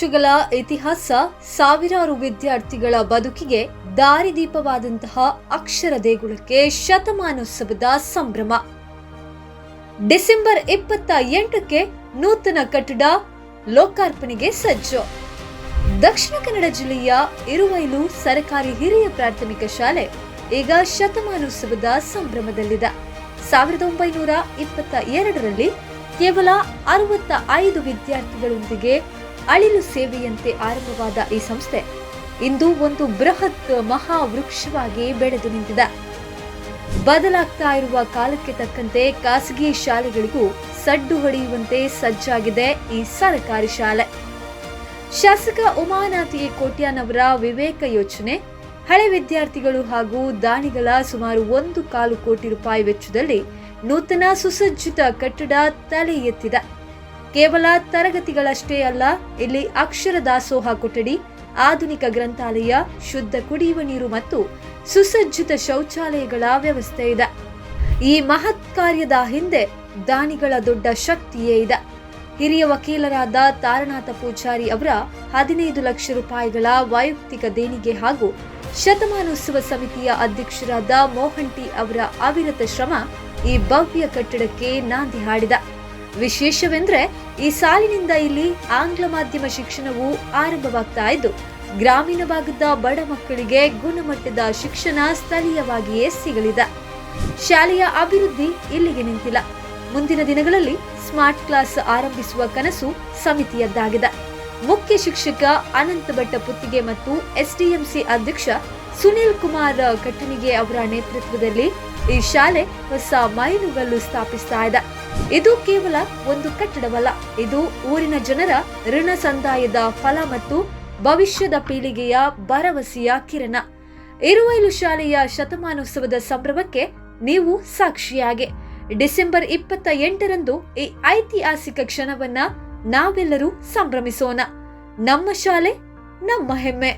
ವರ್ಷಗಳ ಇತಿಹಾಸ, ಸಾವಿರಾರು ವಿದ್ಯಾರ್ಥಿಗಳ ಬದುಕಿಗೆ ದಾರಿದೀಪವಾದಂತಹ ಅಕ್ಷರ ದೇಗುಲಕ್ಕೆ ಶತಮಾನೋತ್ಸವದ ಸಂಭ್ರಮ. ಡಿಸೆಂಬರ್ 28ಕ್ಕೆ ನೂತನ ಕಟ್ಟಡ ಲೋಕಾರ್ಪಣೆಗೆ ಸಜ್ಜು. ದಕ್ಷಿಣ ಕನ್ನಡ ಜಿಲ್ಲೆಯ ಇರುವೈಲು ಸರ್ಕಾರಿ ಹಿರಿಯ ಪ್ರಾಥಮಿಕ ಶಾಲೆ ಈಗ ಶತಮಾನೋತ್ಸವದ ಸಂಭ್ರಮದಲ್ಲಿದೆ. 1922ರಲ್ಲಿ ಕೇವಲ 65 ವಿದ್ಯಾರ್ಥಿಗಳೊಂದಿಗೆ ಅಳಿಲು ಸೇವೆಯಂತೆ ಆರಂಭವಾದ ಈ ಸಂಸ್ಥೆ ಇಂದು ಒಂದು ಬೃಹತ್ ಮಹಾವೃಕ್ಷವಾಗಿ ಬೆಳೆದು ನಿಂತಿದೆ. ಬದಲಾಗ್ತಾ ಇರುವ ಕಾಲಕ್ಕೆ ತಕ್ಕಂತೆ ಖಾಸಗಿ ಶಾಲೆಗಳಿಗೂ ಸಡ್ಡು ಹೊಡೆಯುವಂತೆ ಸಜ್ಜಾಗಿದೆ ಈ ಸರ್ಕಾರಿ ಶಾಲೆ. ಶಾಸಕ ಉಮಾನಾಥಿ ಕೋಟ್ಯಾನವರ ವಿವೇಕ ಯೋಚನೆ, ಹಳೆ ವಿದ್ಯಾರ್ಥಿಗಳು ಹಾಗೂ ದಾನಿಗಳ ಸುಮಾರು 1.25 ಕೋಟಿ ರೂಪಾಯಿ ವೆಚ್ಚದಲ್ಲಿ ನೂತನ ಸುಸಜ್ಜಿತ ಕಟ್ಟಡ ತಲೆ ಎತ್ತಿದೆ. ಕೇವಲ ತರಗತಿಗಳಷ್ಟೇ ಅಲ್ಲ, ಇಲ್ಲಿ ಅಕ್ಷರ ದಾಸೋಹ ಕೊಠಡಿ, ಆಧುನಿಕ ಗ್ರಂಥಾಲಯ, ಶುದ್ಧ ಕುಡಿಯುವ ನೀರು ಮತ್ತು ಸುಸಜ್ಜಿತ ಶೌಚಾಲಯಗಳ ವ್ಯವಸ್ಥೆ ಇದೆ. ಈ ಮಹತ್ ಕಾರ್ಯದ ಹಿಂದೆ ದಾನಿಗಳ ದೊಡ್ಡ ಶಕ್ತಿಯೇ ಇದೆ. ಹಿರಿಯ ವಕೀಲರಾದ ತಾರನಾಥ ಪೂಜಾರಿ ಅವರ 15 ಲಕ್ಷ ರೂಪಾಯಿಗಳ ವೈಯಕ್ತಿಕ ದೇಣಿಗೆ ಹಾಗೂ ಶತಮಾನೋತ್ಸವ ಸಮಿತಿಯ ಅಧ್ಯಕ್ಷರಾದ ಮೋಹಂಟಿ ಅವರ ಅವಿರತ ಶ್ರಮ ಈ ಭವ್ಯ ಕಟ್ಟಡಕ್ಕೆ ನಾಂದಿ ಹಾಡಿದ. ವಿಶೇಷವೆಂದ್ರೆ ಈ ಸಾಲಿನಿಂದ ಇಲ್ಲಿ ಆಂಗ್ಲ ಮಾಧ್ಯಮ ಶಿಕ್ಷಣವು ಆರಂಭವಾಗ್ತಾ ಇದ್ದು, ಗ್ರಾಮೀಣ ಭಾಗದ ಬಡ ಮಕ್ಕಳಿಗೆ ಗುಣಮಟ್ಟದ ಶಿಕ್ಷಣ ಸ್ಥಳೀಯವಾಗಿಯೇ ಸಿಗಲಿದೆ. ಶಾಲೆಯ ಅಭಿವೃದ್ಧಿ ಇಲ್ಲಿಗೆ ನಿಂತಿಲ್ಲ. ಮುಂದಿನ ದಿನಗಳಲ್ಲಿ ಸ್ಮಾರ್ಟ್ ಕ್ಲಾಸ್ ಆರಂಭಿಸುವ ಕನಸು ಸಮಿತಿಯದ್ದಾಗಿದೆ. ಮುಖ್ಯ ಶಿಕ್ಷಕ ಅನಂತ ಭಟ್ಟ ಪುತ್ತಿಗೆ ಮತ್ತು ಎಸ್ಡಿಎಂಸಿ ಅಧ್ಯಕ್ಷ ಸುನೀಲ್ ಕುಮಾರ್ ಕಟ್ಟಣಿಗೆ ಅವರ ನೇತೃತ್ವದಲ್ಲಿ ಈ ಶಾಲೆ ಹೊಸ ಮೈಲುಗಲ್ಲು ಸ್ಥಾಪಿಸ್ತಾ ಇದೆ. ಇದು ಕೇವಲ ಒಂದು ಕಟ್ಟಡವಲ್ಲ, ಇದು ಊರಿನ ಜನರ ಋಣ ಸಂದಾಯದ ಫಲ ಮತ್ತು ಭವಿಷ್ಯದ ಪೀಳಿಗೆಯ ಭರವಸೆಯ ಕಿರಣ. ಇರುವೈಲು ಶಾಲೆಯ ಶತಮಾನೋತ್ಸವದ ಸಂಭ್ರಮಕ್ಕೆ ನೀವು ಸಾಕ್ಷಿಯಾಗಿ ಡಿಸೆಂಬರ್ 28ರಂದು ಈ ಐತಿಹಾಸಿಕ ಕ್ಷಣವನ್ನ ನಾವೆಲ್ಲರೂ ಸಂಭ್ರಮಿಸೋಣ. ನಮ್ಮ ಶಾಲೆ, ನಮ್ಮ ಹೆಮ್ಮೆ.